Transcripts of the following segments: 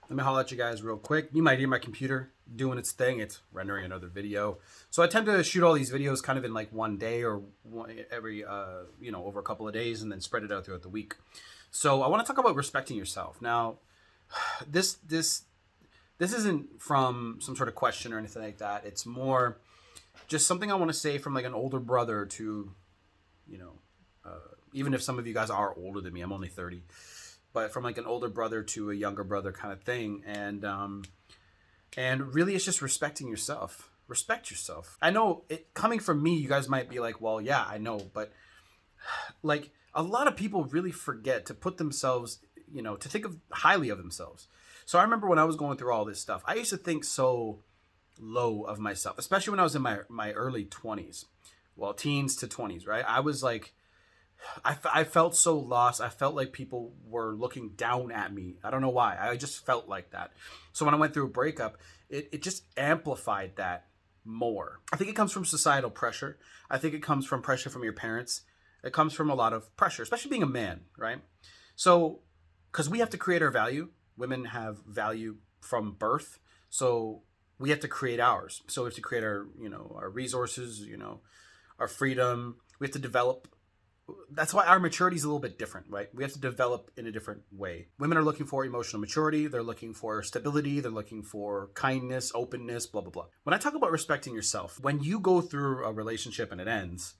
Let me holler at you guys real quick. You might hear my computer doing its thing. It's rendering another video. So I tend to shoot all these videos kind of in like one day or every, over a couple of days and then spread it out throughout the week. So I want to talk about respecting yourself. Now, this isn't from some sort of question or anything like that. It's more just something I want to say from like an older brother to, you know, even if some of you guys are older than me, I'm only 30, but from like an older brother to a younger brother kind of thing. And really it's just respecting yourself. Respect yourself. I know it coming from me, you guys might be like, well, yeah, I know, but like a lot of people really forget to put themselves, to think of highly of themselves. So I remember when I was going through all this stuff, I used to think so low of myself, especially when I was in my early 20s, well, teens to 20s, right? I was like, I felt so lost. I felt like people were looking down at me. I don't know why. I just felt like that. So when I went through a breakup, it just amplified that more. I think it comes from societal pressure. I think it comes from pressure from your parents. It comes from a lot of pressure, especially being a man, right? So, because we have to create our value. Women have value from birth. So we have to create ours. So we have to create our resources, our freedom. We have to develop. That's why our maturity is a little bit different, right? We have to develop in a different way. Women are looking for emotional maturity. They're looking for stability. They're looking for kindness, openness, blah, blah, blah. When I talk about respecting yourself, when you go through a relationship and it ends,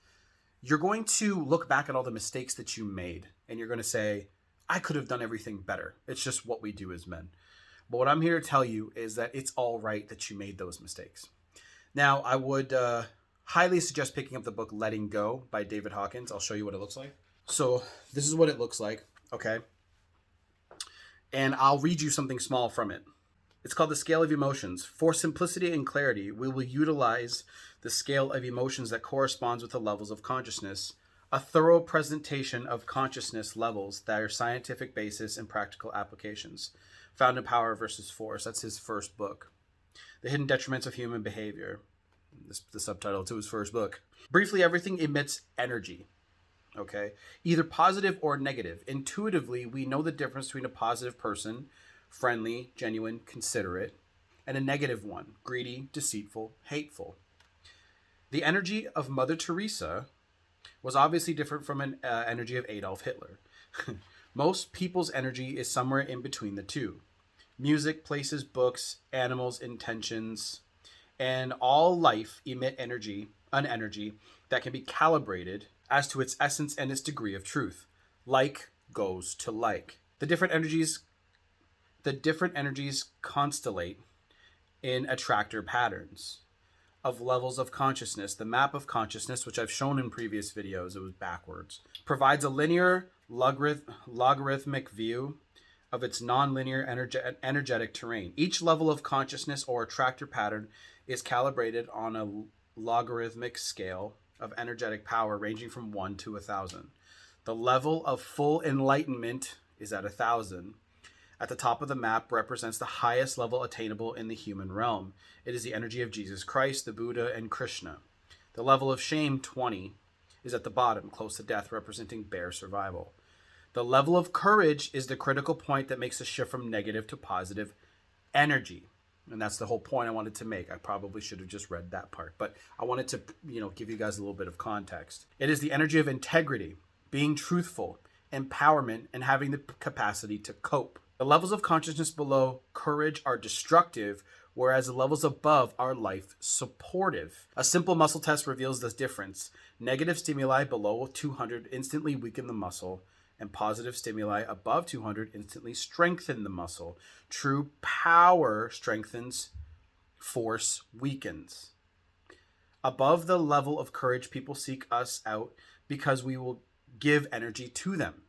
you're going to look back at all the mistakes that you made and you're going to say, I could have done everything better. It's just what we do as men. But what I'm here to tell you is that it's all right that you made those mistakes. Now, I would highly suggest picking up the book Letting Go by David Hawkins. I'll show you what it looks like. So this is what it looks like, okay? And I'll read you something small from it. It's called The Scale of Emotions. For simplicity and clarity, we will utilize the scale of emotions that corresponds with the levels of consciousness, a thorough presentation of consciousness levels that are scientific basis and practical applications, found in Power versus Force. That's his first book. The Hidden Detriments of Human Behavior. The subtitle to his first book. Briefly, everything emits energy, okay? Either positive or negative. Intuitively, we know the difference between a positive person, friendly, genuine, considerate, and a negative one, greedy, deceitful, hateful. The energy of Mother Teresa was obviously different from an energy of Adolf Hitler. Most people's energy is somewhere in between the two. Music, places, books, animals, intentions, and all life emit an energy that can be calibrated as to its essence and its degree of truth. Like goes to like. The different energies constellate in attractor patterns of levels of consciousness. The map of consciousness, which I've shown in previous videos, it was backwards, provides a linear logarithmic view of its nonlinear energetic terrain. Each level of consciousness or attractor pattern is calibrated on a logarithmic scale of energetic power ranging from 1 to 1,000. The level of full enlightenment is at 1,000. At the top of the map represents the highest level attainable in the human realm. It is the energy of Jesus Christ, the Buddha, and Krishna. The level of shame, 20, is at the bottom, close to death, representing bare survival. The level of courage is the critical point that makes a shift from negative to positive energy. And that's the whole point I wanted to make. I probably should have just read that part, but I wanted to, give you guys a little bit of context. It is the energy of integrity, being truthful, empowerment, and having the capacity to cope. The levels of consciousness below courage are destructive, whereas the levels above are life supportive. A simple muscle test reveals this difference. Negative stimuli below 200 instantly weaken the muscle, and positive stimuli above 200 instantly strengthen the muscle. True power strengthens, force weakens. Above the level of courage, people seek us out because we will give energy to them.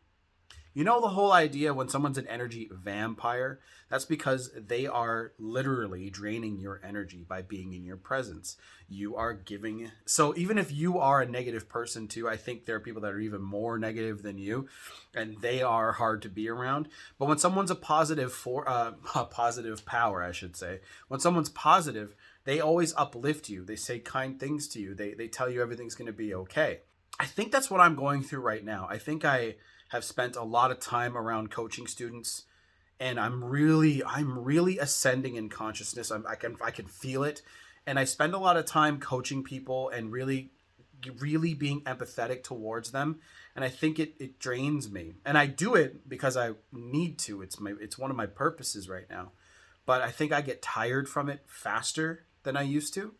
You know the whole idea when someone's an energy vampire? That's because they are literally draining your energy by being in your presence. You are giving. So even if you are a negative person too, I think there are people that are even more negative than you, and they are hard to be around. But when someone's a positive power, I should say, when someone's positive, they always uplift you. They say kind things to you. They tell you everything's going to be okay. I think that's what I'm going through right now. I think I have spent a lot of time around coaching students and I'm really ascending in consciousness. I can feel it, and I spend a lot of time coaching people and really being empathetic towards them. And I think it drains me, and I do it because I need to. It's one of my purposes right now, but I think I get tired from it faster than I used to.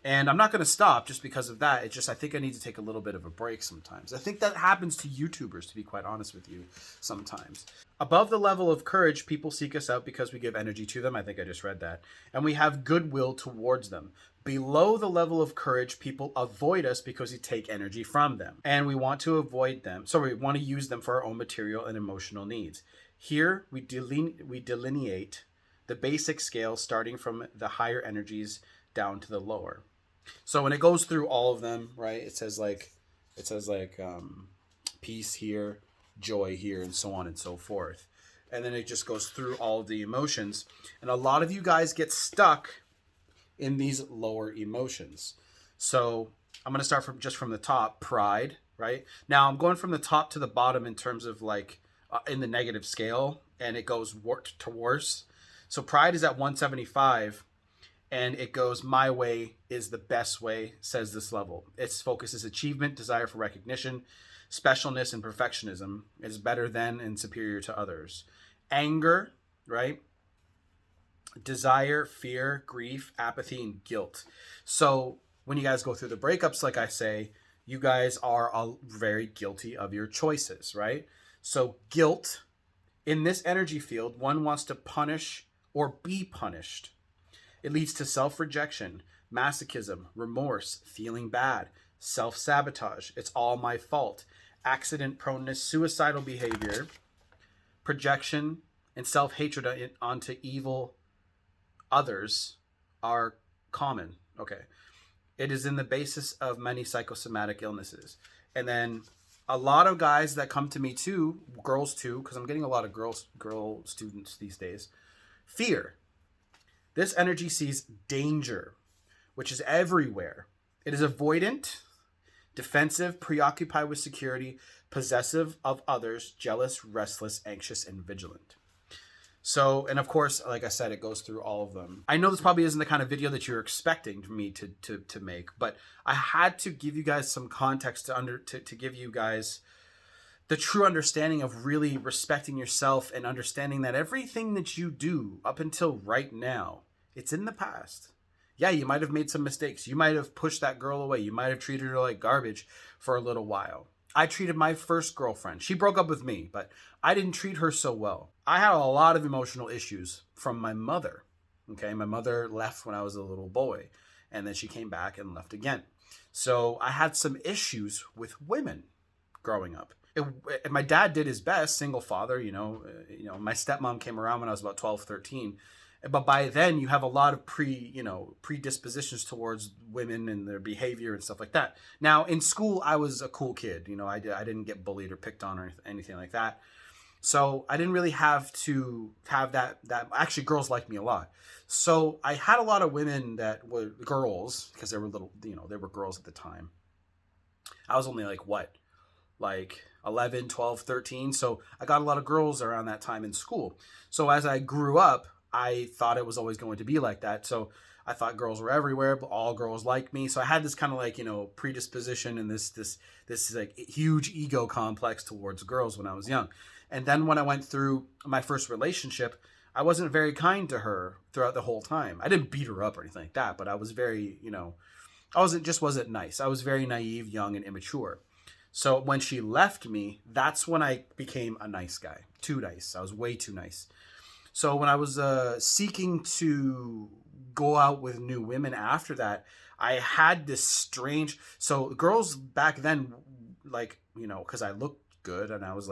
And I'm not going to stop just because of that. It's just I think I need to take a little bit of a break sometimes. I think that happens to YouTubers, to be quite honest with you, sometimes. Above the level of courage, people seek us out because we give energy to them. I think I just read that. And we have goodwill towards them. Below the level of courage, people avoid us because we take energy from them. And we want to avoid them. So we want to use them for our own material and emotional needs. Here, we delineate the basic scale starting from the higher energies down to the lower. So when it goes through all of them, right, it says like peace here, joy here, and so on and so forth. And then it just goes through all of the emotions. And a lot of you guys get stuck in these lower emotions. So I'm going to start from the top, pride, right? Now I'm going from the top to the bottom in terms of like in the negative scale, and it goes to worse. So pride is at 175. And it goes, my way is the best way, says this level. Its focus is achievement, desire for recognition, specialness, and perfectionism. It is better than and superior to others. Anger, right? Desire, fear, grief, apathy, and guilt. So when you guys go through the breakups, like I say, you guys are all very guilty of your choices, right? So guilt, in this energy field, one wants to punish or be punished. It leads to self-rejection, masochism, remorse, feeling bad, self-sabotage, it's all my fault, accident proneness, suicidal behavior, projection, and self-hatred onto evil others are common. Okay. It is in the basis of many psychosomatic illnesses. And then a lot of guys that come to me too, girls too, because I'm getting a lot of girl students these days, fear. This energy sees danger, which is everywhere. It is avoidant, defensive, preoccupied with security, possessive of others, jealous, restless, anxious, and vigilant. So, and of course, like I said, it goes through all of them. I know this probably isn't the kind of video that you're expecting me to make, but I had to give you guys some context to give you guys the true understanding of really respecting yourself and understanding that everything that you do up until right now, it's in the past. Yeah, you might have made some mistakes. You might have pushed that girl away. You might have treated her like garbage for a little while. I treated my first girlfriend. She broke up with me, but I didn't treat her so well. I had a lot of emotional issues from my mother. Okay, my mother left when I was a little boy, and then she came back and left again. So I had some issues with women growing up. My dad did his best, single father, my stepmom came around when I was about 12, 13. But by then you have a lot of predispositions towards women and their behavior and stuff like that. Now in school, I was a cool kid. I didn't get bullied or picked on or anything like that. So I didn't really have to have that. Actually, girls liked me a lot. So I had a lot of women that were girls because they were little, they were girls at the time. I was only like 11, 12, 13. So I got a lot of girls around that time in school. So as I grew up, I thought it was always going to be like that. So I thought girls were everywhere, but all girls liked me. So I had this kind of predisposition and this like huge ego complex towards girls when I was young. And then when I went through my first relationship, I wasn't very kind to her throughout the whole time. I didn't beat her up or anything like that, but I was very, I wasn't nice. I was very naive, young, and immature. So when she left me, that's when I became a nice guy. Too nice. I was way too nice. So when I was seeking to go out with new women after that, I had this strange... So girls back then, because I looked good and I was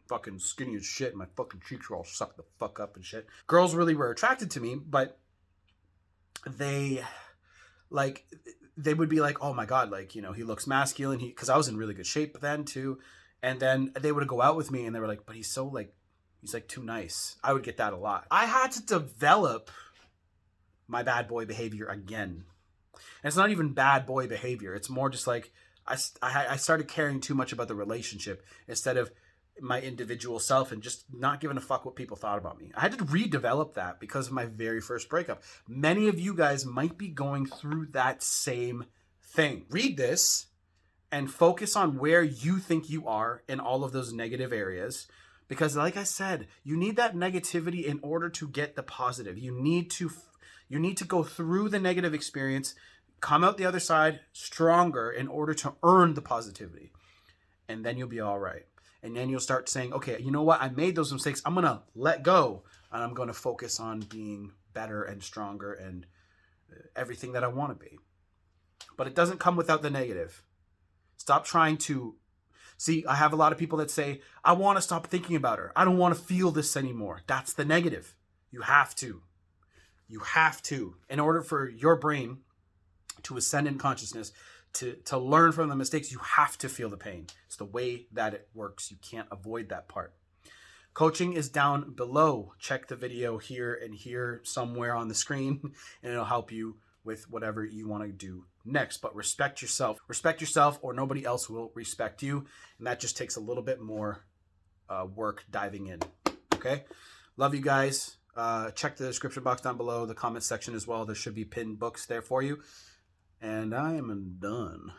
fucking skinny as shit and my fucking cheeks were all sucked the fuck up and shit. Girls really were attracted to me, but they would be like, oh my God, he looks masculine. Because I was in really good shape then too. And then they would go out with me and they were like, but he's so he's too nice. I would get that a lot. I had to develop my bad boy behavior again. And it's not even bad boy behavior. It's more just I started caring too much about the relationship instead of my individual self and just not giving a fuck what people thought about me. I had to redevelop that because of my very first breakup. Many of you guys might be going through that same thing. Read this and focus on where you think you are in all of those negative areas. Because like I said, you need that negativity in order to get the positive. You need to go through the negative experience, come out the other side stronger in order to earn the positivity. And then you'll be all right. And then you'll start saying, okay, you know what? I made those mistakes. I'm going to let go. And I'm going to focus on being better and stronger and everything that I want to be. But it doesn't come without the negative. Stop trying to... See, I have a lot of people that say, I want to stop thinking about her. I don't want to feel this anymore. That's the negative. You have to. You have to. In order for your brain to ascend in consciousness, to learn from the mistakes, you have to feel the pain. It's the way that it works. You can't avoid that part. Coaching is down below. Check the video here and here somewhere on the screen, and it'll help you with whatever you want to do next. But respect yourself. Respect yourself, or nobody else will respect you. And that just takes a little bit more work diving in. Okay? Love you guys. Check the description box down below, the comment section as well. There should be pinned books there for you. And I am done.